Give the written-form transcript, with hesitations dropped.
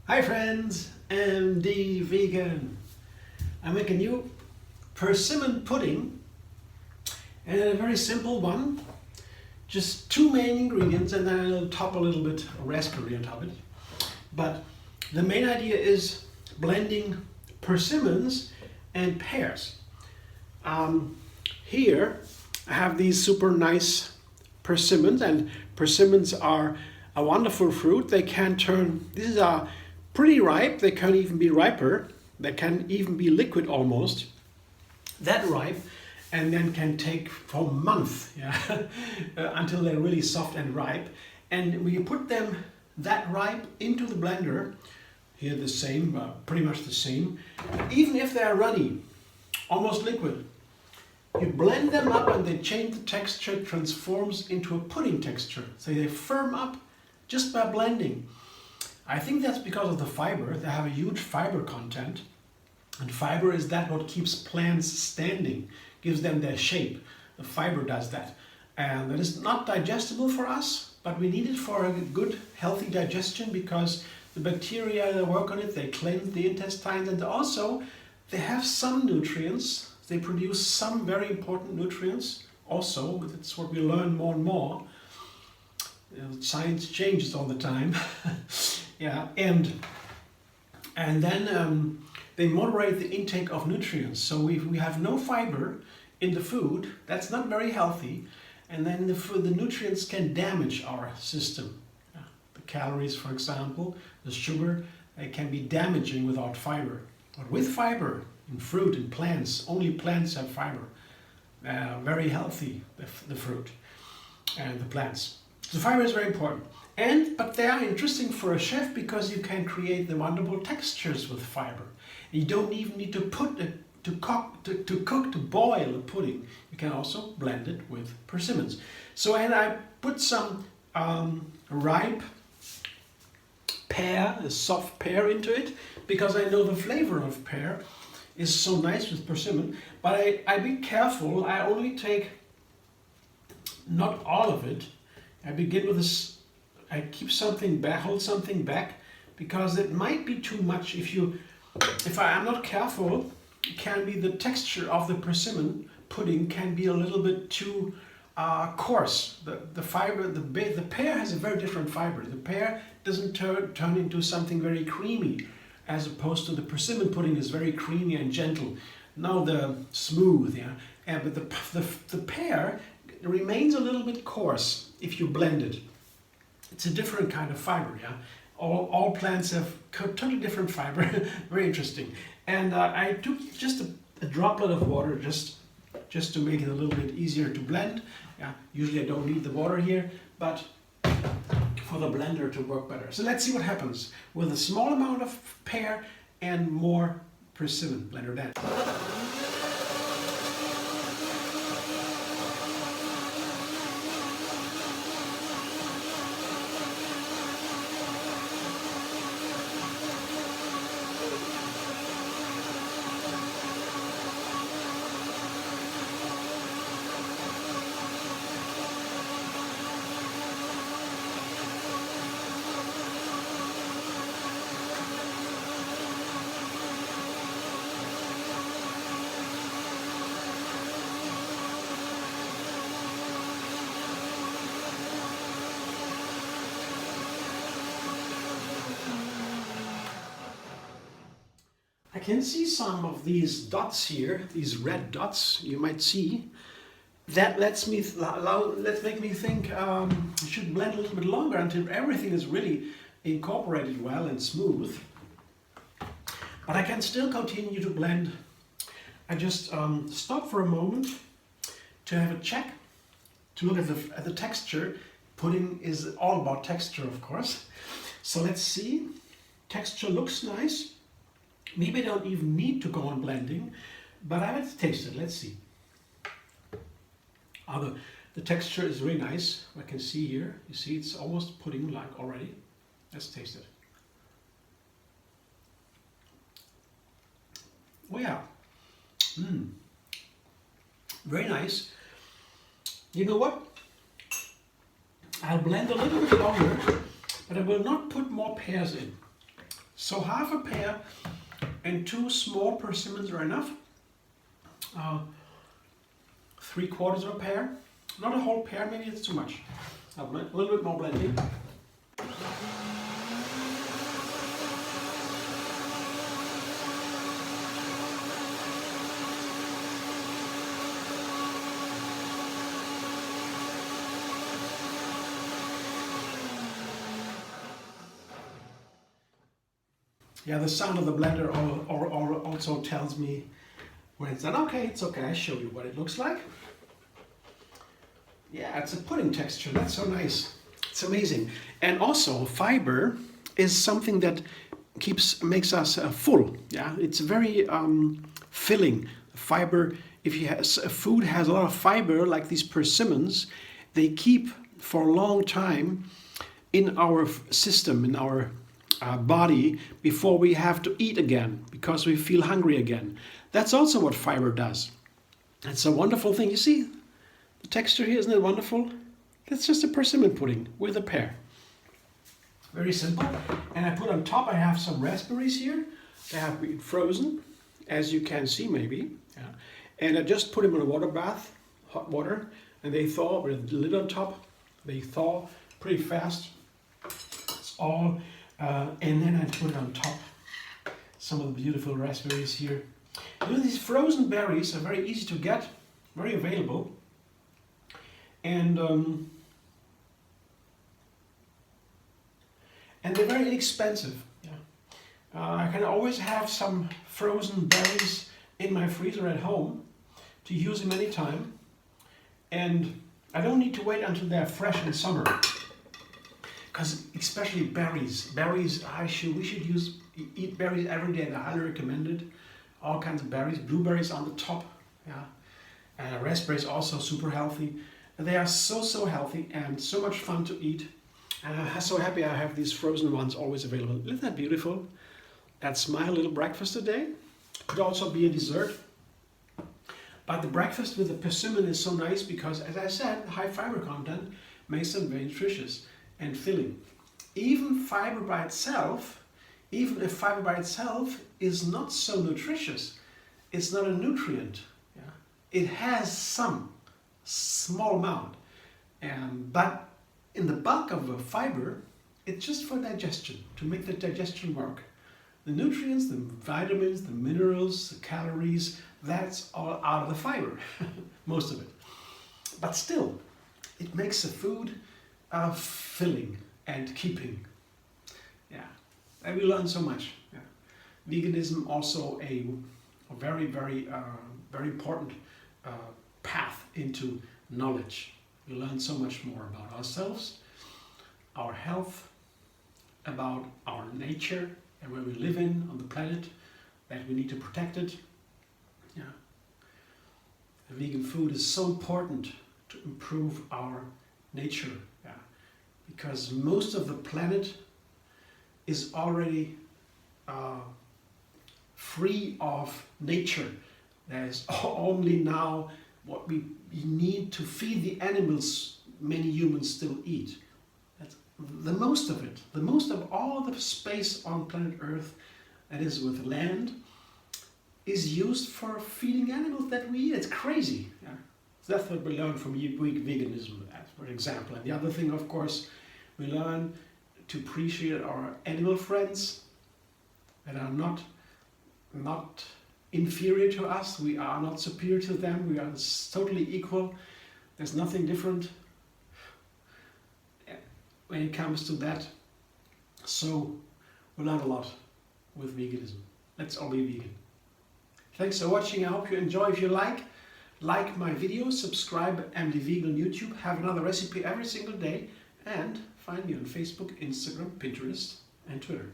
Hi friends, MD Vegan. I make a new persimmon pudding and a very simple one. Just two main ingredients and then I'll top a little bit of raspberry on top of it. But the main idea is blending persimmons and pears. Here I have these super nice persimmons, and persimmons are a wonderful fruit. They can turn, these are pretty ripe, they can even be riper, they can even be liquid almost, that ripe, and then can take for a month, yeah, until they're really soft and ripe. And when you put them that ripe into the blender, here the same, pretty much the same, even if they're runny, almost liquid, you blend them up and they change the texture, transforms into a pudding texture. So they firm up just by blending. I think that's because of the fiber. They have a huge fiber content, and fiber is that what keeps plants standing, gives them their shape. The fiber does that, and that is not digestible for us, but we need it for a good healthy digestion because the bacteria that work on it, they cleanse the intestines, and also they have some nutrients. They produce some very important nutrients also. That's what we learn more and more. Science changes all the time. Yeah, and then they moderate the intake of nutrients. So if we have no fiber in the food, that's not very healthy, and then the nutrients can damage our system. Yeah. The calories, for example, the sugar, they can be damaging without fiber. But with fiber, in fruit and plants, only plants have fiber. Very healthy, the fruit and the plants. So fiber is very important. But they are interesting for a chef because you can create the wonderful textures with fiber. You don't even need to boil a pudding. You can also blend it with persimmons. So, and I put some ripe pear, a soft pear, into it because I know the flavor of pear is so nice with persimmon. But I be careful. I only take not all of it. I begin with this. I keep something back, hold something back, because it might be too much. If I am not careful, it can be the texture of the persimmon pudding can be a little bit too coarse. The fiber, the pear has a very different fiber. The pear doesn't turn into something very creamy, as opposed to the persimmon pudding is very creamy and gentle. Now the smooth, yeah. But the pear remains a little bit coarse if you blend it. It's a different kind of fiber, yeah. All plants have totally different fiber. Very interesting. And I took just a droplet of water just to make it a little bit easier to blend. Yeah. Usually I don't need the water here, but for the blender to work better. So let's see what happens with a small amount of pear and more persimmon. Blender that. I can see some of these dots here, these red dots you might see. That lets make me think I should blend a little bit longer until everything is really incorporated well and smooth. But I can still continue to blend. I just stop for a moment to have a check, to look at the texture. Pudding is all about texture, of course. So let's see. Texture looks nice. Maybe I don't even need to go on blending, but I will taste it. Let's see. The texture is really nice. I can see here. You see, it's almost pudding-like already. Let's taste it. Oh yeah. Very nice. You know what? I'll blend a little bit longer, but I will not put more pears in. So half a pear and 2 small persimmons are enough. 3/4 of a pear, not a whole pear, maybe it's too much. A little bit more blending. Yeah, the sound of the blender also tells me when it's done. Okay, it's okay. I show you what it looks like. Yeah, it's a pudding texture. That's so nice. It's amazing. And also, fiber is something that makes us full. Yeah, it's very filling. Fiber. If food has a lot of fiber, like these persimmons, they keep for a long time in our system, in our body, before we have to eat again, because we feel hungry again. That's also what fiber does. It's a wonderful thing. You see the texture here, isn't it wonderful? That's just a persimmon pudding with a pear. Very simple. And I put on top, I have some raspberries here. They have been frozen, as you can see maybe. Yeah. And I just put them in a water bath, hot water, and they thaw with the lid on top. They thaw pretty fast. It's all. And then I put it on top some of the beautiful raspberries here. You know, these frozen berries are very easy to get, very available, and they're very inexpensive. Yeah, I can always have some frozen berries in my freezer at home to use them anytime, and I don't need to wait until they're fresh in summer. Because especially berries, we should eat berries every day. They're highly recommended. All kinds of berries, blueberries on the top, yeah, and raspberries also super healthy. They are so healthy and so much fun to eat. And I'm so happy I have these frozen ones always available. Isn't that beautiful? That's my little breakfast today. Could also be a dessert. But the breakfast with the persimmon is so nice because, as I said, high fiber content makes them very nutritious and filling. Even if fiber by itself is not so nutritious, it's not a nutrient. Yeah? It has some small amount, but in the bulk of the fiber, it's just for digestion, to make the digestion work. The nutrients, the vitamins, the minerals, the calories, that's all out of the fiber, most of it. But still, it makes the food filling and keeping. Yeah, and we learn so much. Yeah. Veganism also a very important path into knowledge. We learn so much more about ourselves, our health, about our nature and where we live on the planet, that we need to protect it. Yeah. Vegan food is so important to improve our nature. Yeah. Because most of the planet is already free of nature. There's only now what we need to feed the animals many humans still eat. That's the most of it. The most of all the space on planet Earth, that is with land, is used for feeding animals that we eat. It's crazy. Yeah. So that's what we learn from veganism, for example. And the other thing, of course, we learn to appreciate our animal friends that are not inferior to us. We are not superior to them. We are totally equal. There's nothing different when it comes to that. So we learn a lot with veganism. Let's all be vegan. Thanks for watching. I hope you enjoy. If you like my videos, subscribe MD Vegan on YouTube. Have another recipe every single day. And find me on Facebook, Instagram, Pinterest, and Twitter.